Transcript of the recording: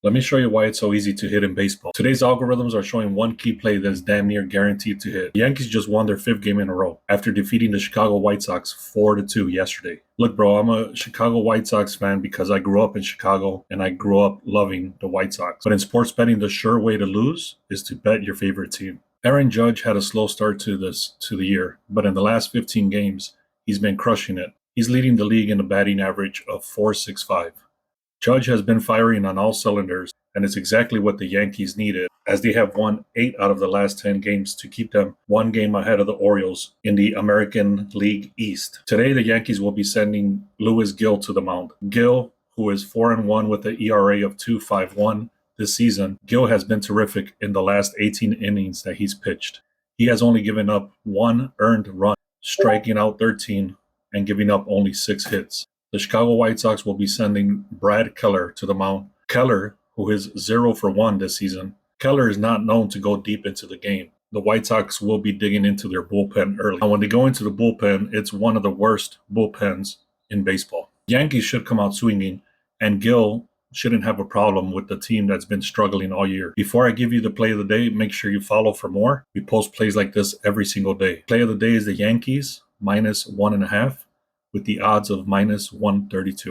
Let me show you why it's so easy to hit in baseball. Today's algorithms are showing one key play that is damn near guaranteed to hit. The Yankees just won their 5th game in a row after defeating the Chicago White Sox 4-2 yesterday. Look, bro, I'm a Chicago White Sox fan because I grew up in Chicago and I grew up loving the White Sox. But in sports betting, the sure way to lose is to bet your favorite team. Aaron Judge had a slow start to the year, but in the last 15 games, he's been crushing it. He's leading the league in a batting average of .465. Judge has been firing on all cylinders, and it's exactly what the Yankees needed, as they have won 8 out of the last 10 games to keep them 1 game ahead of the Orioles in the American League East. Today, the Yankees will be sending Luis Gil to the mound. Gil, who is 4-1 with an ERA of 2.51 this season, Gil has been terrific in the last 18 innings that he's pitched. He has only given up 1 earned run, striking out 13, and giving up only 6 hits. The Chicago White Sox will be sending Brad Keller to the mound. Keller, who is 0 for 1 this season, Keller is not known to go deep into the game. The White Sox will be digging into their bullpen early. Now, when they go into the bullpen, it's one of the worst bullpens in baseball. Yankees should come out swinging, and Gil shouldn't have a problem with the team that's been struggling all year. Before I give you the play of the day, make sure you follow for more. We post plays like this every single day. Play of the day is the Yankees, -1.5, with the odds of -132.